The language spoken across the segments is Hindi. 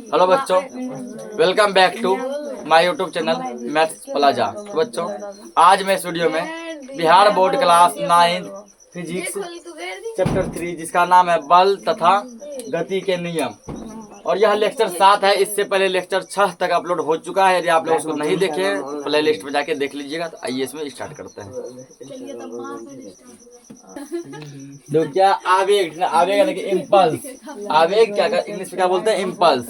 हेलो बच्चों, welcome back to my YouTube channel maths plaza. तो बच्चों, आज मैं इस वीडियो में Bihar board class 9 physics chapter 3 जिसका नाम है बल तथा गति के नियम, और यह लेक्चर 7 है। इससे पहले लेक्चर 6 तक अपलोड हो चुका है। यदि आप लोग उसको नहीं देखे प्ले लिस्ट में जाके देख लीजिएगा। तो आइए इसमें स्टार्ट करते हैं। तो क्या आवेग, आवेग यानी कि इम्पल्स। आवेग क्या इंग्लिश में क्या बोलते हैं? इम्पल्स।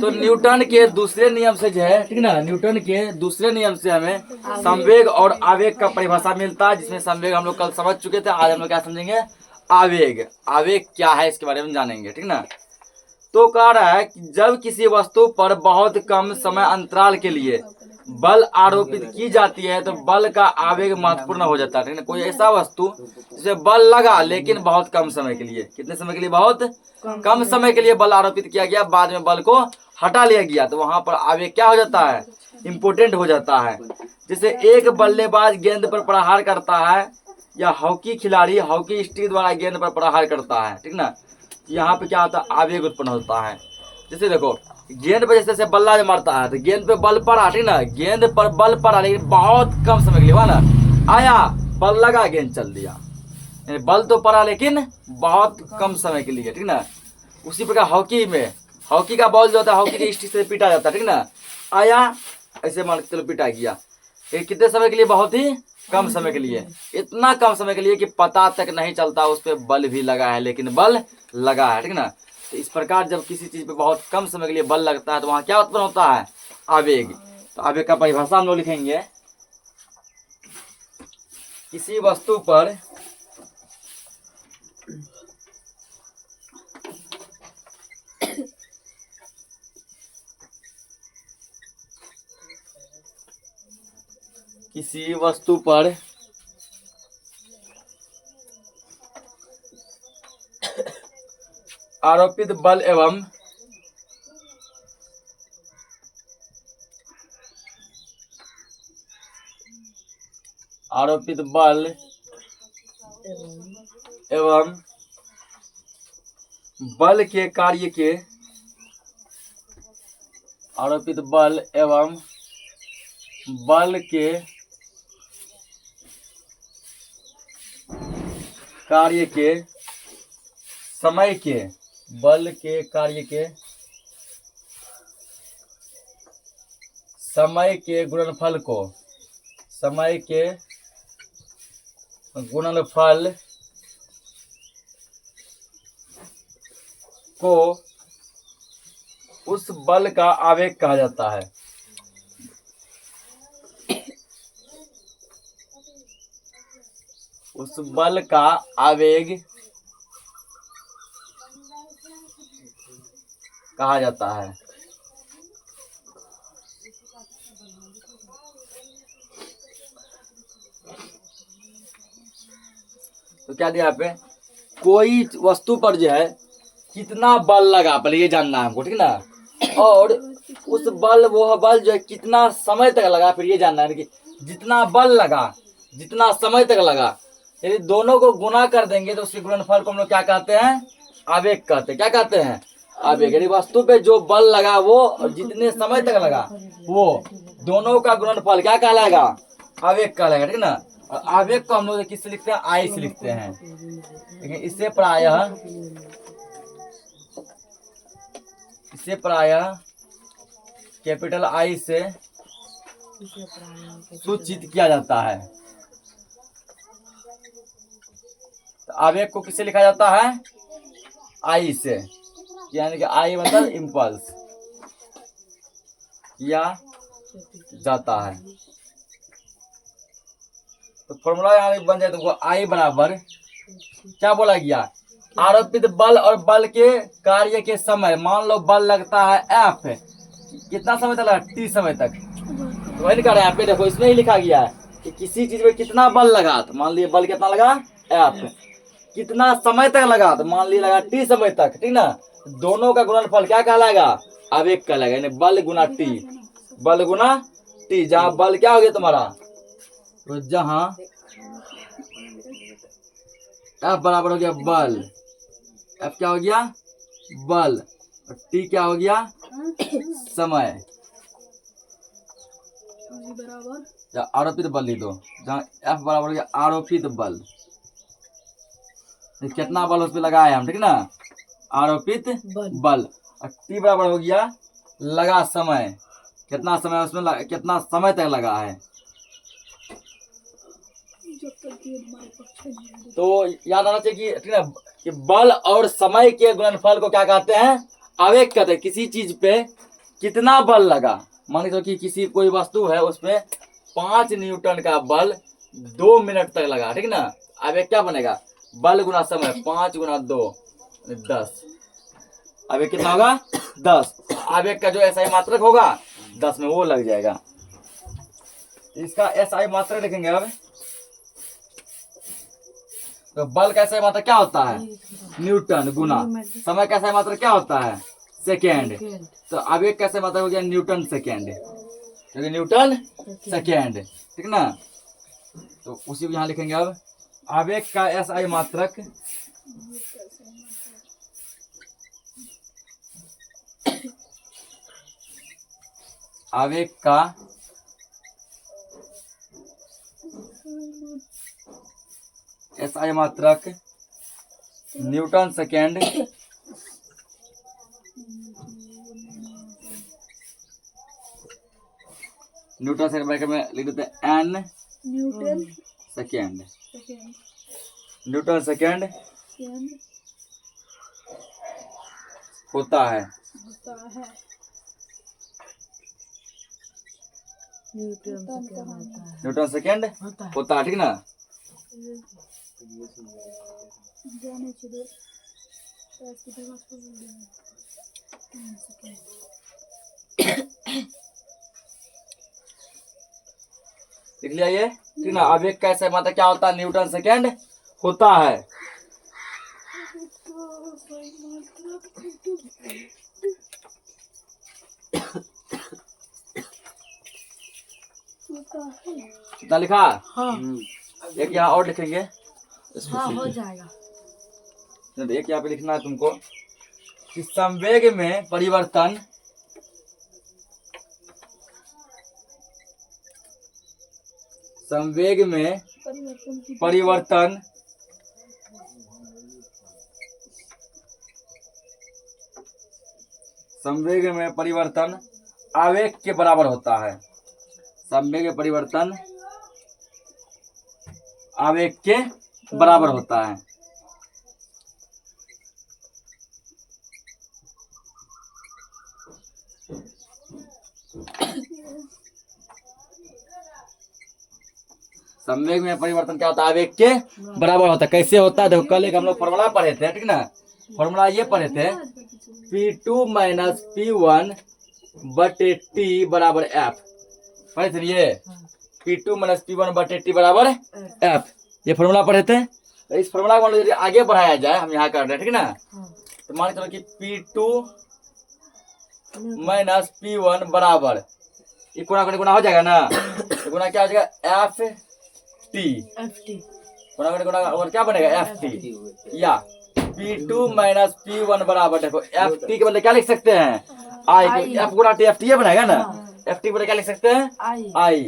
तो न्यूटन के दूसरे नियम से जो है, ठीक ना, न्यूटन के दूसरे नियम से हमें संवेग और आवेग का परिभाषा मिलता है, जिसमें संवेग हम लोग कल समझ चुके थे। आज हम लोग क्या समझेंगे? आवेग। आवेग क्या है इसके बारे में जानेंगे, ठीक ना। तो कह रहा है कि जब किसी वस्तु पर बहुत कम समय अंतराल के लिए बल आरोपित की जाती है तो बल का आवेग महत्वपूर्ण हो जाता है, ठीक ना। कोई ऐसा वस्तु जिसे बल लगा लेकिन बहुत कम समय के लिए, कितने समय के लिए? बहुत कम समय के लिए बल आरोपित किया गया, बाद में बल को हटा लिया गया, तो वहां पर आवेग क्या हो जाता है? इम्पोर्टेंट हो जाता है। जैसे एक बल्लेबाज गेंद पर प्रहार करता है या हॉकी खिलाड़ी हॉकी स्टिक द्वारा गेंद पर प्रहार करता है, ठीक ना। यहाँ पे क्या होता है? आवेग उत्पन्न होता है। जैसे देखो, गेंद पे जैसे बल्ला जो मारता है तो गेंद पे बल पड़ा, ठीक ना, गेंद पर बल पड़ा लेकिन बहुत कम समय के लिए, ना आया बल लगा गेंद चल दिया। बल तो पड़ा लेकिन बहुत कम समय के लिए, ठीक ना। उसी प्रकार हॉकी में, हॉकी का बॉल जो होता है हॉकी के स्टिक से पीटा जाता है, ठीक ना। आया ऐसे मान चलो पीटा गया, ये कितने समय के लिए? बहुत ही कम समय के लिए। इतना कम समय के लिए कि पता तक नहीं चलता उस पर बल भी लगा है, लेकिन बल लगा है, ठीक ना। तो इस प्रकार जब किसी चीज पे बहुत कम समय के लिए बल लगता है तो वहां क्या उत्पन्न होता है? आवेग। तो आवेग का परिभाषा हम लोग लिखेंगे, किसी वस्तु पर किसी वस्तु पर आरोपित बल एवं आरोपित बल एवं बल के कार्य के आरोपित बल एवं बल के कार्य के समय के, बल के कार्य के समय के गुणनफल को, समय के गुणनफल को उस बल का आवेग कहा जाता है। उस बल का आवेग कहा जाता है। तो क्या दिया यहाँ पे? कोई वस्तु पर जो है कितना बल लगा, पहले ये जानना है हमको, ठीक ना। और उस बल, वो बल जो है कितना समय तक लगा, फिर ये जानना है कि जितना बल लगा जितना समय तक लगा, यदि दोनों को गुना कर देंगे तो उसके गुणनफल को हम लोग क्या कहते हैं? आवेग कहते हैं। क्या कहते हैं? आवेग। यदि वस्तु पे जो बल लगा वो और जितने समय तक लगा वो दोनों का गुणनफल क्या कहलाएगा? आवेग कहलाएगा, ठीक ना। और आवेग को हम लोग किससे लिखते हैं? आई से लिखते हैं। लेकिन इससे प्रायः कैपिटल आई से सूचित किया जाता है। तो आवेग को किससे लिखा जाता है? आई से, यानी कि आई मतलब इम्पल्स किया जाता है। तो फॉर्मूला यहाँ बन जाए तुमको, आई बराबर क्या बोला गया? आरोपित बल और बल के कार्य के समय। मान लो बल लगता है एफ, कितना समय तक लगा? टी समय तक। तो वही लिखा रहा है यहाँ पे, देखो इसमें ही लिखा गया है कि किसी चीज में कितना बल लगा। तो मान लिया बल कितना लगा? एफ। कितना समय तक लगा? तो मान लिया लगा टी समय तक, ठीक ना। दोनों का गुणनफल क्या कहलाएगा? आवेग कहलाएगा, यानी बल गुना टी। बल गुना टी, जहां बल क्या हो गया तुम्हारा? तो जहां एफ बराबर हो गया बल, एफ क्या हो गया? बल, और टी क्या हो गया, समय, या आरोपित बल लिख दो, जहाँ एफ बराबर हो गया आरोपित बल। कितना बल उस पर लगा है हम, ठीक ना, आरोपित बल। और टी बराबर हो गया लगा समय, कितना समय उसमें कितना समय तक लगा है। तो याद आना चाहिए कि ठीक है, कि बल और समय के गुणनफल को क्या कहते हैं, आवेग कहते हैं। किसी चीज पे कितना बल लगा, मान लो कि किसी कोई वस्तु है उस पे 5 न्यूटन का बल 2 मिनट तक लगा, ठीक ना, आवेग क्या बनेगा, बल गुना समय, 5 गुना 2 10। आवेग कितना होगा 10। आवेग का जो एसआई मात्रक होगा 10 में वो लग जाएगा। इसका एसआई मात्रक लिखेंगे अब। तो बल का एसआई मात्रक क्या होता है, न्यूटन, गुना समय का एसआई मात्रक क्या होता है, सेकेंड। तो आवेग का एसआई मात्रक हो गया न्यूटन सेकेंड, क्योंकि न्यूटन सेकेंड, ठीक ना। तो उसी को यहाँ लिखेंगे अब। आवेग का एसआई मात्रक आवेग का एसआई मात्रक newton second newton second bracket में लिख देते हैं N newton second, newton second होता है। न्यूटन सेकेंड होता है, ठीक ना। लिख लिया ये, ठीक ना। आवेग का एसआई मात्रक क्या होता है, न्यूटन सेकेंड होता है। कितना लिखा, हाँ। एक यहाँ और लिखेंगे, हाँ, हो जाएगा। एक यहाँ पे लिखना है तुमको कि संवेग में परिवर्तन संवेग में परिवर्तन संवेग में परिवर्तन आवेग के बराबर होता है। संवेग में परिवर्तन आवेग के बराबर होता है। संवेग में परिवर्तन क्या होता है, आवेग के बराबर होता है। कैसे होता है देखो, कल एक हम लोग फॉर्मूला पढ़े थे, ठीक ना। फॉर्मूला ये पढ़े थे, P2 माइनस P1 बटे टी बराबर एफ। पढ़े थे ये, P2 माइनस P1 बटे टी बराबर एफ, ये फॉर्मूला पढ़े थे। तो इस फॉर्मूला को यदि आगे बढ़ाया जाए, हम यहाँ कर रहे हैं, ठीक ना। तो मान चलो कि P2 माइनस P1 बराबर, ये गुणा गुणा हो जाएगा ना, तो गुणा क्या हो जाएगा, एफ टी, गुणा और क्या बनेगा, एफ टी, या P2 माइनस P1 बराबर, देखो एफ टी के बदले क्या लिख सकते हैं, आई, एफ गुणा टी, एफ टी ये बनेगा ना, एफ टी के बदले क्या लिख सकते हैं, आई।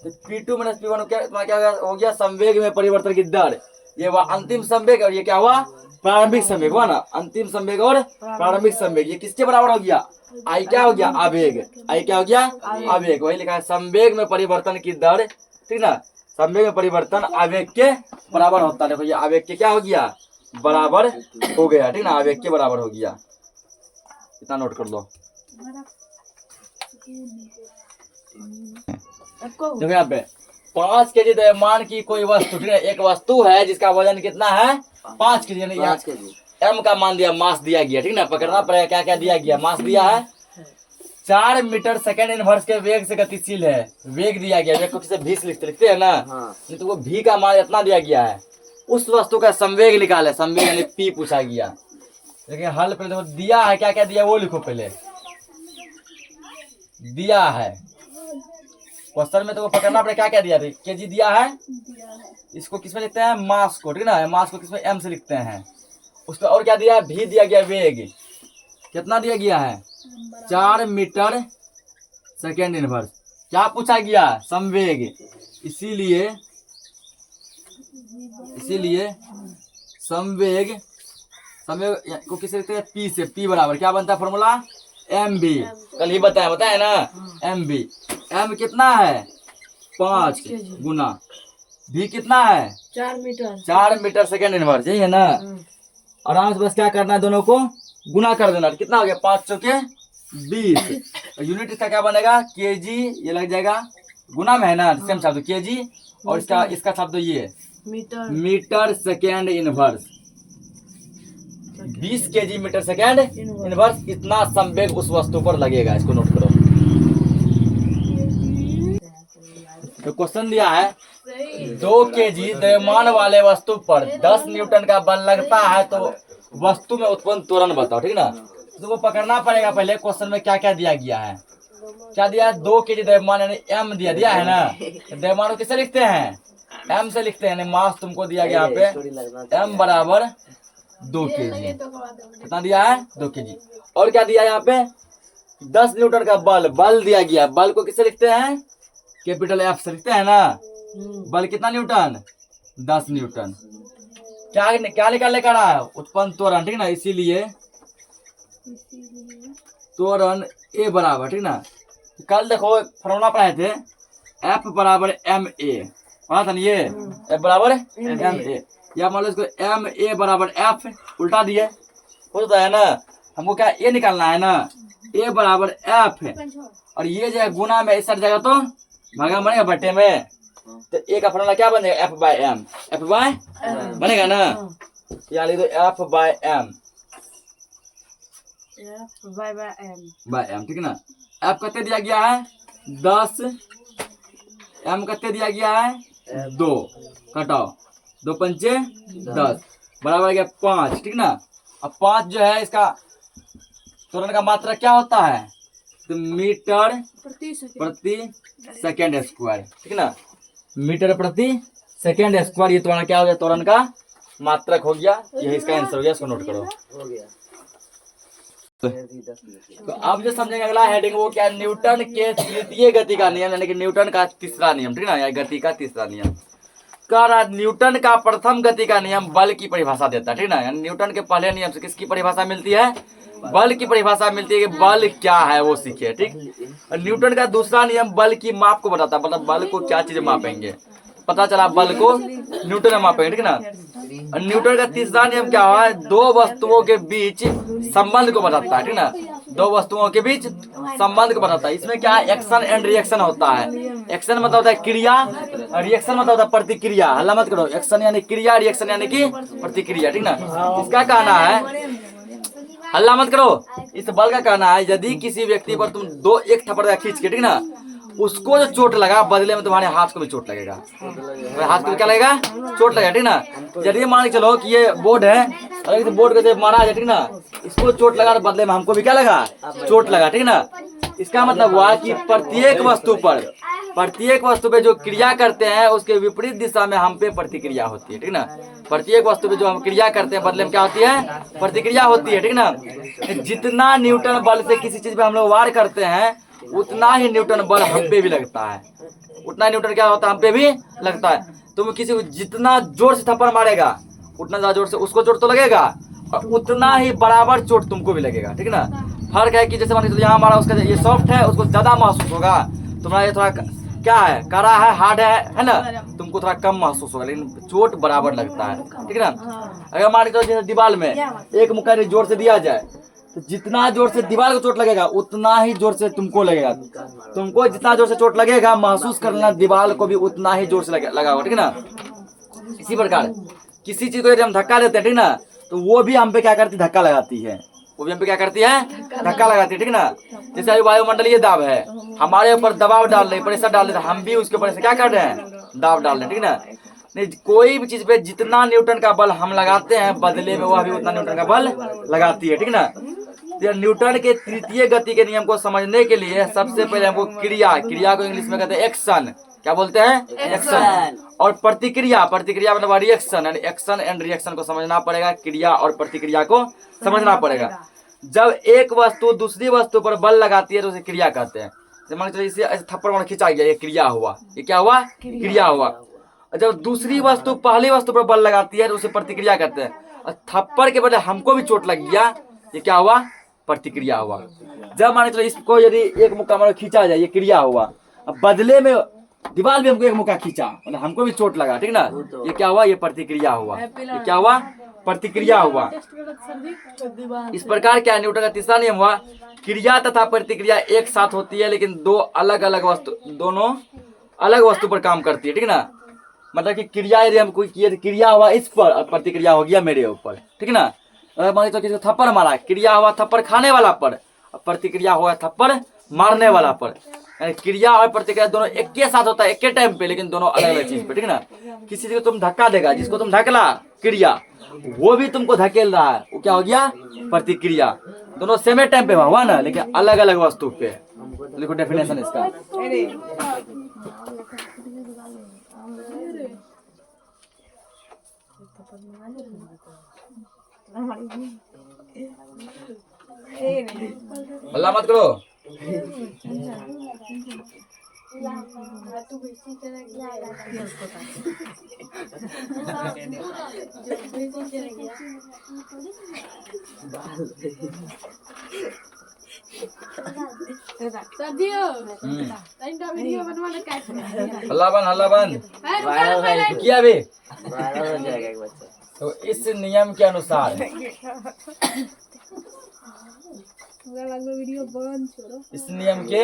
तो P2 माइनस P1 क्या हो गया, संवेग में परिवर्तन की दर, ये हुआ अंतिम संवेग, और ये क्या हुआ, प्रारंभिक संवेग हुआ ना। अंतिम संवेग और प्रारंभिक संवेग ये किसके बराबर हो गया, आई क्या हो गया, आवेग, आई क्या हो गया, आवेग। वही लिखा है संवेग में परिवर्तन की दर, ठीक ना। संवेग में परिवर्तन आवेग के बराबर होता है। देखो ये आवेग के क्या हो गया, बराबर हो गया, ठीक ना, आवेग के बराबर हो गया। इतना नोट कर लो। देखो यहाँ पे 5 केजी द्रव्यमान की कोई वस्तु, ठीक है, एक वस्तु है जिसका वजन कितना है, 5 केजी, एम का मान दिया, मास दिया गया, ठीक ना। पकड़ना पड़ेगा क्या क्या दिया गया, मास दिया है, 4 मीटर सेकेंड इनवर्स के वेग से गतिशील है। वेग दिया गया, वेग को किसे भी लिखते हैं ना, नहीं तो वो भी का मान इतना दिया गया है। उस वस्तु का संवेग निकाले, संवेग यानी पी पूछा गया। लेकिन हल पहले देखो दिया है, क्या क्या दिया वो लिखो पहले, दिया है क्वेश्चन में, तो वो पकड़ना पड़ेगा क्या क्या दिया, केजी दिया है, इसको किसमें लिखते हैं, मास को, ठीक ना, मास को किसमें, एम से लिखते हैं। उसमें और क्या दिया है, भी दिया गया, वेग, कितना दिया गया है 4 मीटर सेकेंड इनवर्स। क्या पूछा गया संवेग, इसीलिए संवेग को किसे लिखते हैं पी से। पी बराबर क्या बनता है फॉर्मूला एम बी, कल ही बताया ना एम बी। एम कितना है 5 गुना भी कितना है 4 मीटर सेकेंड इनवर्स, यही है ना। आराम से बस क्या करना है दोनों को गुना कर देना। कितना हो गया 5 चौके 20। यूनिट इसका क्या बनेगा केजी, ये लग जाएगा गुना में है ना सेम शब्द केजी, और इसका शब्द ये metre second inverse. 20 KG metre second inverse, इतना संवेग उस वस्तु पर लगेगा। इसको नोट करो। तो क्वेश्चन दिया है 2 केजी द्रव्यमान वाले वस्तु पर 10 न्यूटन का बल लगता है तो वस्तु में उत्पन्न त्वरण बताओ, ठीक ना। तुमको पकड़ना पड़ेगा पहले क्वेश्चन में क्या क्या दिया गया है। क्या दिया है 2 केजी द्रव्यमान यानी एम दिया है ना। द्रव्यमान को किससे लिखते हैं एम से लिखते हैं, यानी मास तुमको दिया गया यहाँ पे एम बराबर 2 केजी। कितना दिया है 2 केजी। और क्या दिया है यहाँ पे 10 न्यूटन का बल दिया गया। बल को किससे लिखते हैं कैपिटल एफ से लिखते हैं ना। बल कितना न्यूटन 10 न्यूटन। क्या निकालने का रहा है उत्पन्न त्वरण, ठीक ना। इसीलिए त्वरण ए बराबर, ठीक ना। कल देखो फॉर्मूला पढ़ाए थे एफ बराबर एम ए, पढ़ा था ना ये एफ बराबर एम ए। या मान लो इसको एम ए बराबर एफ उल्टा दिए होता है ना। हमको क्या ए निकालना है ना, ए बराबर एफ है और ये जो है गुना में इस साइड जाएगा तो भागा बनेगा बट्टे में। तो ए का फॉर्मूला क्या बनेगा F by M, F by बनेगा ना। या लिख दो F by M by M, ठीक है ना। एफ कितने दिया गया है 10, एम कितने दिया गया है 2, घटाओ 2 पंचे 10 बराबर गया 5, ठीक ना। अब 5 जो है इसका त्वरण का मात्रा क्या होता है तो मीटर प्रति सेकेंड स्क्वायर, ठीक ना। मीटर प्रति सेकेंड स्क्वायर, ये त्वरण क्या हो गया त्वरण का मात्रक हो गया। यही इसका आंसर हो गया, इसको नोट करो। तो अब जो समझेंगे अगला हेडिंग वो क्या न्यूटन के तृतीय गति का नियम, यानी कि न्यूटन का तीसरा नियम, ठीक ना। या गति का तीसरा नियम कह रहा न्यूटन का प्रथम गति का नियम बल की परिभाषा देता है, ठीक ना। यानी न्यूटन के पहले नियम से किसकी परिभाषा मिलती है बल की परिभाषा मिलती है कि बल क्या है वो सीखे, ठीक। और न्यूटन का दूसरा नियम बल की माप को बताता है, मतलब बल को क्या चीज मापेंगे, पता चला बल को न्यूटन में मापेंगे, ठीक ना। और न्यूटन का तीसरा नियम क्या हुआ है 2 वस्तुओं के बीच संबंध को बताता है, ठीक ना। 2 वस्तुओं के बीच संबंध को बताता है। इसमें क्या है एक्शन एंड रिएक्शन होता है। एक्शन मतलब होता है क्रिया और रिएक्शन मतलब होता है प्रतिक्रिया। हल्ला मत करो, एक्शन यानी क्रिया, रिएक्शन यानी कि प्रतिक्रिया, ठीक ना। इसका कहना है हल्ला मत करो, इस बल का कहना है यदि किसी व्यक्ति पर तुम एक थप्पड़ खींच के, ठीक ना, उसको जो चोट लगा बदले में तुम्हारे हाथ को भी चोट लगेगा, हाथ को क्या लगेगा चोट लगेगा, ठीक ना। यदि मान के चलो कि ये बोर्ड है और इस बोर्ड को जब मारा जाए, ठीक ना, इसको चोट लगा बदले में हमको भी क्या लगा चोट लगा, ठीक ना। इसका मतलब हुआ कि प्रत्येक वस्तु पे जो क्रिया करते हैं उसके विपरीत दिशा में हम पे प्रतिक्रिया होती है, ठीक ना। प्रत्येक वस्तु पे जो हम क्रिया करते हैं बदले में क्या होती है प्रतिक्रिया होती है, ठीक ना। जितना न्यूटन बल से किसी चीज पे हम लोग वार करते हैं उतना ही न्यूटन बल हम पे भी लगता है, उतना न्यूटन क्या होता है हम पे भी लगता है। तुम किसी को जितना जोर से थप्पड़ मारेगा उतना ज्यादा जोर से उसको चोट तो लगेगा और उतना ही बराबर चोट तुमको भी लगेगा, ठीक ना। फर्क है कि जैसे मान लीजिए यहाँ मारा उसका ये सॉफ्ट है उसको ज्यादा महसूस होगा, तुम्हारा ये थोड़ा क्या है कड़ा है हार्ड है ना, तुमको थोड़ा कम महसूस होगा लेकिन चोट बराबर लगता है, ठीक है ना। अगर मान लीजिए जैसे दीवार में एक मुक्का जोर से दिया जाए तो जितना जोर से दीवार को चोट लगेगा उतना ही जोर से तुमको लगेगा। तुमको जितना जोर से चोट लगेगा महसूस करना दीवार को भी उतना ही जोर से लगा होगा, ठीक है ना। इसी प्रकार किसी चीज को यदि हम धक्का देते हैं, ठीक ना, तो वो भी हम पे क्या करती है धक्का लगाती है, वो भी हम पे क्या करती है धक्का लगाती है, ठीक ना। जैसे अभी वायुमंडलीय दाब है हमारे ऊपर दबाव डाल रहे प्रेशर डाल रहे, हम भी उसके ऊपर से क्या कर रहे हैं दाब डाल रहे, ठीक ना। नहीं कोई भी चीज पे जितना न्यूटन का बल हम लगाते हैं बदले में वह भी उतना न्यूटन का बल लगाती है, ठीक ना। न्यूटन के तृतीय गति के नियम को समझने के लिए सबसे पहले हमको क्रिया को इंग्लिश में कहते हैं एक्शन, क्या बोलते हैं एक्शन, और प्रतिक्रिया मतलब रिएक्शन, यानी एक्शन एंड रिएक्शन को समझना पड़ेगा, क्रिया और प्रतिक्रिया को समझना पड़ेगा। जब एक वस्तु दूसरी वस्तु पर बल लगाती है तो उसे क्रिया कहते हैं। जैसे मान लीजिए इसे ऐसे थप्पड़ मार खिंचा गया, ये क्रिया हुआ। ये क्या हुआ? क्रिया हुआ। और जब दूसरी वस्तु पहली वस्तु पर बल लगाती है तो उसे प्रतिक्रिया कहते हैं। और थप्पड़ के बदले हमको भी चोट लग गया, ये क्या हुआ? प्रतिक्रिया हुआ। जब मान लीजिए इसको यदि एक मुक्का मारो खींचा जाए, ये क्रिया हुआ। अब बदले में दीवार भी हमको एक मुक्का खींचा, मतलब हमको भी चोट लगा, ठीक ना? ये क्या हुआ? ये प्रतिक्रिया हुआ। ये क्या हुआ? प्रतिक्रिया हुआ। इस प्रकार क्या न्यूटन का तीसरा नियम हुआ, क्रिया तथा प्रतिक्रिया एक साथ होती है लेकिन दोनों अलग वस्तु पर काम करती है, ठीक ना? मतलब कि क्रिया यदि हम कोई किए तो क्रिया हुआ इस पर और प्रतिक्रिया हो गया मेरे ऊपर, ठीक ना? मान लीजिए तो किसी को थप्पड़ मारा, क्रिया हुआ थप्पड़ खाने वाला पर और प्रतिक्रिया हुआ थप्पड़ मारने वाला पर। क्रिया और प्रतिक्रिया दोनों एक के साथ होता है, एक के टाइम पे, लेकिन दोनों अलग अलग चीज पे, ठीक ना? किसी को तुम धक्का देगा, जिसको तुम धकेला क्रिया, वो भी तुमको धकेल रहा है, वो क्या हो गया? प्रतिक्रिया। दोनों सेम टाइम पे हुआ ना, लेकिन अलग अलग वस्तु पे। देखो डेफिनेशन इसका। हल्ला मत करो। हल्ला बन किया अभी। तो इस नियम के अनुसार इस नियम के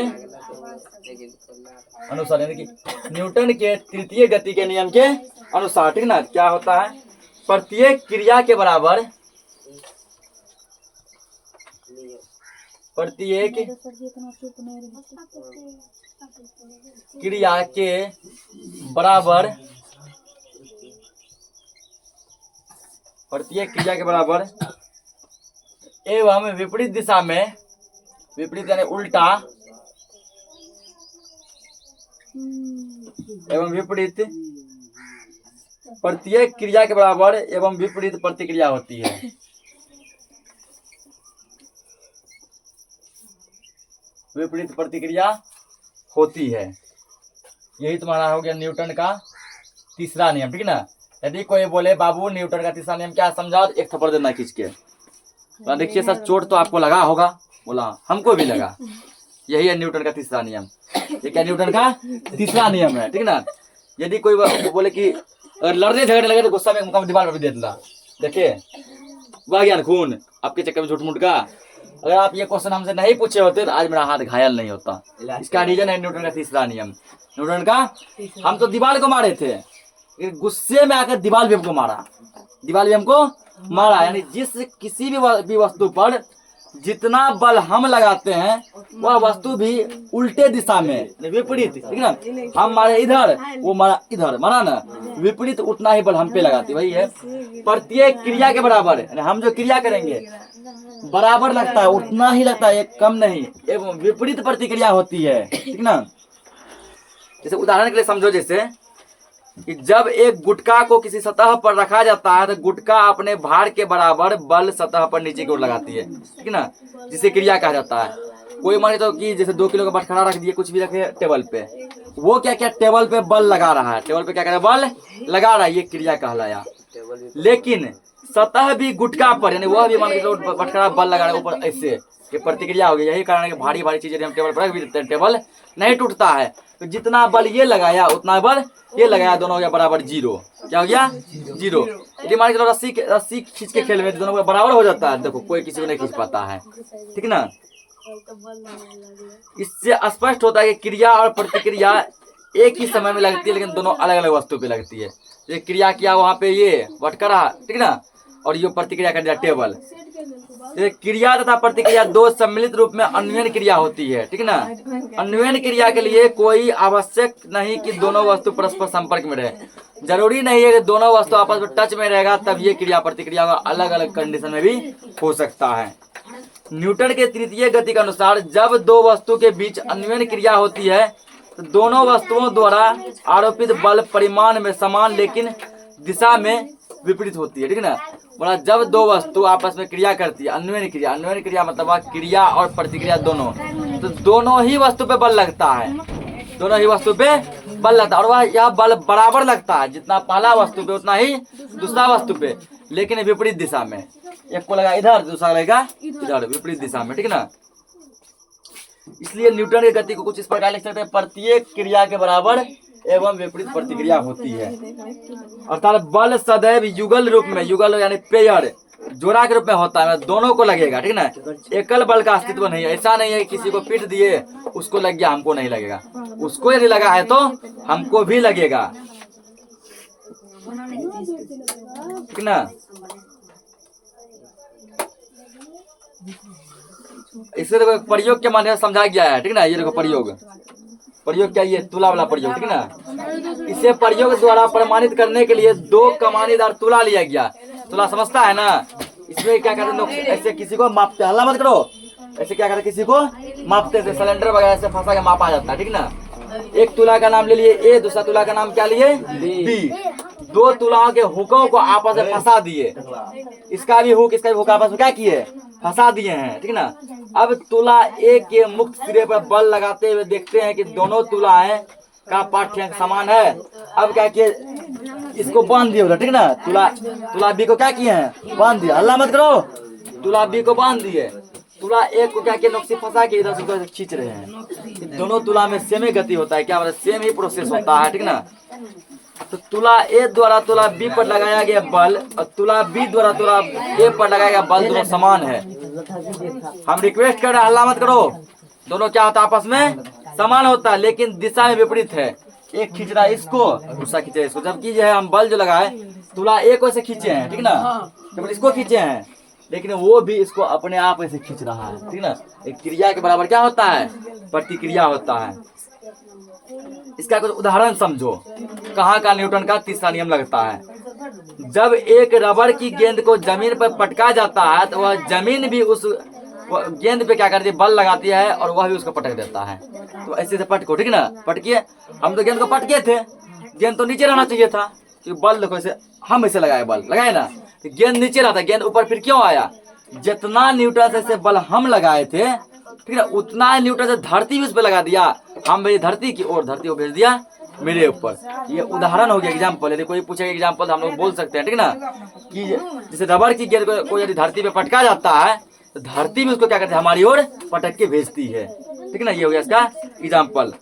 अनुसार यानी कि न्यूटन के तृतीय गति के नियम के अनुसार, ठीक ना? क्या होता है? प्रत्येक क्रिया के बराबर प्रत्येक क्रिया के बराबर एवं विपरीत दिशा में, विपरीत यानी उल्टा, एवं विपरीत प्रत्येक क्रिया के बराबर एवं विपरीत प्रतिक्रिया होती है। विपरीत प्रतिक्रिया होती है। यही तुम्हारा हो गया न्यूटन का तीसरा नियम, ठीक ना? यदि कोई बोले बाबू न्यूटन का तीसरा नियम क्या समझाओ, एक थप्पड़ देना खींच के। तो देखिए सर, चोट तो आपको लगा होगा। बोला हमको भी लगा। यही है न्यूटन का तीसरा नियम। ये क्या न्यूटन का तीसरा नियम है, ठीक ना? यदि कोई बोले कि अगर लड़ने झगड़ने लगे तो गुस्सा में मुक्का दीवार पर भी दे देता, देखिए वह ज्ञान खून आपके चक्कर में झूठ मूठ का। अगर आप ये क्वेश्चन हमसे नहीं पूछे होते तो आज मेरा हाथ घायल नहीं होता। इसका रीजन है न्यूटन का तीसरा नियम। न्यूटन का, हम तो दीवार को मारे थे, गुस्से में आकर दीवार भी हमको मारा, यानी जिस किसी भी वस्तु पर जितना बल हम लगाते हैं वह वस्तु भी उल्टे दिशा में, विपरीत, ठीक ना? हम मारे इधर, वो मारा इधर, मारा ना, विपरीत उतना ही बल हम पे लगाती। वही है प्रत्येक क्रिया के बराबर, हम जो क्रिया करेंगे बराबर लगता है, उतना ही लगता है, एक कम नहीं, एवं विपरीत प्रतिक्रिया होती है, ठीक ना? जैसे उदाहरण के लिए समझो, जैसे कि जब एक गुटका को किसी सतह पर रखा जाता है तो गुटका अपने भार के बराबर बल सतह पर नीचे की ओर लगाती है, ठीक ना? जिसे क्रिया कहा जाता है। कोई माने तो कि जैसे 2 किलो का बटखरा रख दिए, कुछ भी रखे टेबल पे, वो क्या टेबल पे बल लगा रहा है, टेबल पे क्या कर रहा है? बल लगा रहा है, ये क्रिया कहलाया। लेकिन सतह भी गुटका पर, यानी वह भी मान के बटखरा बल लगा रहा है ऊपर, ऐसे ये प्रतिक्रिया हो गई। यही कारण है कि भारी भारी चीजें हम टेबल पर रख भी देते हैं, टेबल नहीं टूटता है। तो जितना बल ये लगाया उतना बल ये लगाया, दोनों हो गया बराबर जीरो। क्या हो गया? जीरो। यदि मान के रस्सी खींच के खेल में तो दोनों बराबर हो जाता है। देखो कोई किसी को नहीं खींच पाता है, ठीक ना? इससे स्पष्ट होता है कि क्रिया और प्रतिक्रिया एक ही समय में लगती है लेकिन दोनों अलग अलग वस्तु पे लगती है। ये क्रिया किया वहां पे ये बटकरा, ठीक ना? और ये प्रतिक्रिया कर दिया टेबल। क्रिया तथा प्रतिक्रिया दो सम्मिलित रूप में अन्वयन क्रिया होती है, ठीक ना? अन्वयन क्रिया के लिए कोई आवश्यक नहीं कि दोनों वस्तु परस्पर संपर्क में रहे। जरूरी नहीं है कि दोनों वस्तु आपस में टच में रहेगा तब ये क्रिया प्रतिक्रिया अलग अलग कंडीशन में भी हो सकता है। न्यूटन के तृतीय गति के अनुसार जब दो वस्तु के बीच अन्वयन क्रिया होती है तो दोनों वस्तुओं द्वारा आरोपित बल परिमाण में समान लेकिन दिशा में विपरीत होती है, ठीक है ना। बोला जब दो वस्तु आपस में क्रिया करती है, अन्वयन क्रिया मतलब क्रिया और प्रतिक्रिया दोनों, तो दोनों ही वस्तु पे बल लगता है, दोनों ही वस्तु पे बल लगता है। और वह यह बल बराबर लगता है, जितना पहला वस्तु पे उतना ही दूसरा वस्तु पे, लेकिन विपरीत दिशा में। एक को लगा इधर, दूसरा लगेगा इधर, विपरीत दिशा में, ठीक है ना। इसलिए न्यूटन की गति को कुछ इस प्रकार लिख सकते हैं, प्रत्येक क्रिया के बराबर एवं विपरीत प्रतिक्रिया होती है। अर्थात बल सदैव युगल रूप में, युगल यानी पेयर, जोड़ा के रूप में होता है, दोनों को लगेगा, ठीक है ना। एकल बल का अस्तित्व नहीं है। ऐसा नहीं है किसी को पीट दिए उसको लग गया हमको नहीं लगेगा, उसको यदि लगा है तो हमको भी लगेगा, ठीक ना। इसे देखो प्रयोग के माध्यम से समझा गया है, ठीक ना। ये देखो प्रयोग क्या, ये तुला वाला प्रयोग, ठीक ना। इसे प्रयोग द्वारा प्रमाणित करने के लिए दो कमानीदार तुला लिया गया। तुला समझता है ना। इसमें क्या करते लोग, ऐसे किसी को मापते, हल्ला मत करो, ऐसे क्या करते किसी को मापते थे, सिलेंडर वगैरह से फंसा के मापा जाता है, ठीक ना। एक तुला का नाम ले लिए ए, दूसरा तुला का नाम क्या लिए बी। दो तुलाओं के हुकों को आपस में फंसा दिए, इसका भी हुक इसका भी हुक आपस में क्या किए, फंसा दिए हैं, ठीक ना। अब तुला ए के मुक्त सिरे पर बल लगाते हुए देखते हैं कि दोनों तुलाएं का पाठ्यांक समान है। अब क्या किए, इसको बांध दिए उधर, ठीक ना। तुला बी को क्या किए हैं, बांध दिया, हल्ला मत करो, तुला बी को बांध दिए। तुला एक को क्या किया, नोक से फंसा के इधर से खींच रहे हैं। दोनों तुला में सेम ही गति होता है, क्या मतलब सेम ही प्रोसेस होता है, ठीक ना। तो तुला ए द्वारा तुला बी पर लगाया गया बल और तुला बी द्वारा तुला ए पर लगाया गया बल दोनों समान है। हम रिक्वेस्ट कर रहे हैं, हल्ला मत करो। दोनों क्या होता है, आपस में समान होता है, लेकिन दिशा में विपरीत है। एक खींच रहा है इसको, दूसरा खींच रहा है इसको। जबकि जो है हम बल जो लगाए तुला ए को ऐसे खींचे हैं, ठीक ना, जब इसको खींचे हैं, लेकिन वो भी इसको अपने आप ऐसे खींच रहा है, ठीक ना। एक क्रिया के बराबर क्या होता है, प्रतिक्रिया होता है। इसका कुछ उदाहरण समझो, कहाँ का न्यूटन का तीसरा नियम लगता है। जब एक रबड़ की गेंद को जमीन पर पटका जाता है तो वह जमीन भी उस गेंद पे क्या करती है, बल लगाती है और वह भी उसको पटक देता है। तो ऐसे से पटको, ठीक ना, पटकिए। हम तो गेंद को पटके थे, गेंद तो नीचे रहना चाहिए था, क्योंकि बल देखो ऐसे हम ऐसे लगाए, बल लगाए ना, तो गेंद नीचे रहा था, गेंद ऊपर फिर क्यों आया, जितना न्यूटन से बल हम लगाए थे, ठीक है, उतना न्यूटन से धरती भी उस पर लगा दिया। हम भेज धरती की ओर, धरती को भेज दिया मेरे ऊपर। ये उदाहरण हो गया, एग्जाम्पल। यदि कोई पूछेगा एग्जाम्पल हम लोग बोल सकते हैं, ठीक ना, कि जैसे रबड़ की गेंद को यदि धरती पे पटका जाता है तो धरती भी उसको क्या करती है, हमारी ओर पटक के भेजती है, ठीक ना। ये हो गया इसका एग्जाम्पल।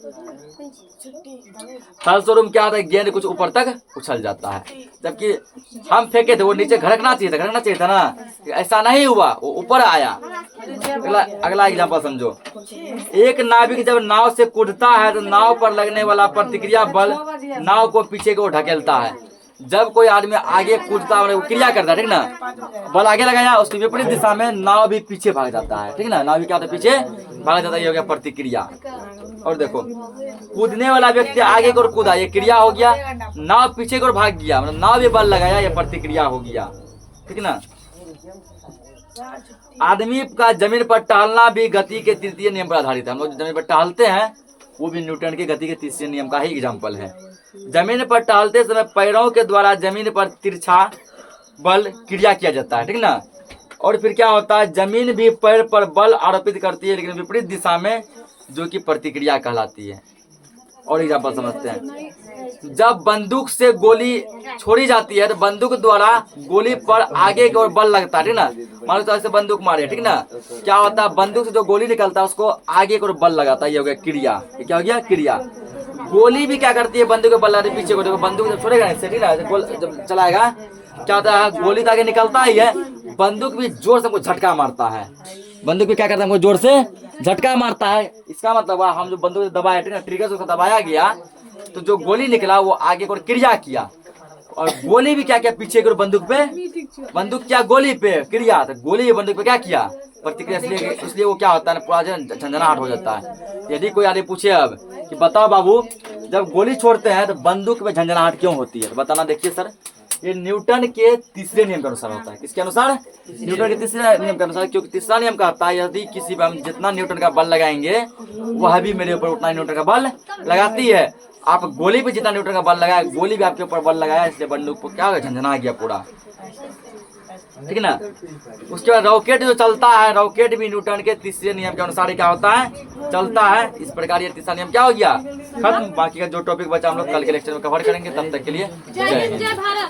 फलस्वरूप क्या होता है, गेंद कुछ ऊपर तक उछल जाता है, जबकि हम फेंके थे वो नीचे घड़कना चाहिए था ना, ऐसा नहीं हुआ, वो ऊपर आया। अगला एग्जाम्पल समझो। एक नाविक जब नाव से कूदता है तो नाव पर लगने वाला प्रतिक्रिया बल नाव को पीछे की ओर ढकेलता है। जब कोई आदमी आगे कूदता है, क्रिया करता है, ठीक ना, बल आगे लगाया, उसकी विपरीत दिशा में नाव भी पीछे भाग जाता है, ठीक ना। नाव भी क्या होता है, पीछे भाग जाता है, ये हो गया प्रतिक्रिया। और देखो, कूदने वाला व्यक्ति आगे की ओर कूदा, ये क्रिया हो गया। नाव पीछे की ओर भाग गया, मतलब नाव भी बल लगाया, ये प्रतिक्रिया हो गया, ठीक ना। आदमी का जमीन पर टहलना भी गति के तृतीय नियम पर आधारित है। हम लोग जमीन पर टहलते हैं वो भी न्यूटन के गति के तीसरे नियम का ही एग्जाम्पल है। जमीन पर टहलते समय पैरों के द्वारा जमीन पर तिरछा बल क्रिया किया जाता है, ठीक ना। और फिर क्या होता है, जमीन भी पैर पर बल आरोपित करती है, लेकिन विपरीत दिशा में, जो कि प्रतिक्रिया कहलाती है। और एग्जाम्पल समझते हैं। जब बंदूक से गोली छोड़ी जाती है तो बंदूक द्वारा गोली पर आगे की ओर बल लगता है, ठीक ना। मान लो तो ऐसे बंदूक मारे, ठीक ना, क्या होता है, बंदूक से जो गोली निकलता है उसको आगे की ओर बल लगाता है, ये हो गया क्रिया। ये क्या हो गया, क्रिया। गोली भी क्या करती है, बंदूक को बल लगाती है पीछे को। देखो बंदूक जब छोड़ेगा इससे, ठीक ना, जब चलाएगा क्या होता है, गोली तो आगे निकलता ही है, बंदूक भी जोर से हमको झटका मारता है। बंदूक भी क्या करता है, हमको जोर से झटका मारता है। इसका मतलब हम जो बंदूक दबाया, ठीक ना, ट्रिगर से उसको दबाया गया तो जो गोली निकला वो आगे को क्रिया किया, और गोली भी क्या किया, पीछे की ओर बंदूक पे, बंदूक क्या गोली पे क्रिया, तो गोली बंदूक पे क्या किया, प्रतिक्रिया। इसलिए वो क्या होता है, पूरा झंझनाहट हो जाता है। यदि कोई आदमी पूछे अब कि बताओ बाबू, जब गोली छोड़ते हैं तो बंदूक में झंझनाहट क्यों होती है, तो बताना। देखिए सर, ये न्यूटन के तीसरे नियम के अनुसार होता है। किसके अनुसार, न्यूटन के तीसरे नियम के अनुसार। क्योंकि तीसरा नियम कहता है यदि किसी पर हम जितना न्यूटन का बल लगाएंगे वह भी मेरे ऊपर उतना न्यूटन का बल लगाती है। आप गोली पे जितना न्यूटन का बल लगाया, गोली भी आपके ऊपर बल लगाया, इसलिए बंदूक को क्या हो गया, झंझना गया पूरा, ठीक है ना। उसके बाद रॉकेट जो चलता है, रॉकेट भी न्यूटन के तीसरे नियम के अनुसार ही क्या होता है, चलता है। इस प्रकार ये तीसरा नियम क्या हो गया, खत्म। बाकी का जो टॉपिक बचा हम लोग कल के लेक्चर में कवर करेंगे। तब तक के लिए जय हिंद। जय भारत।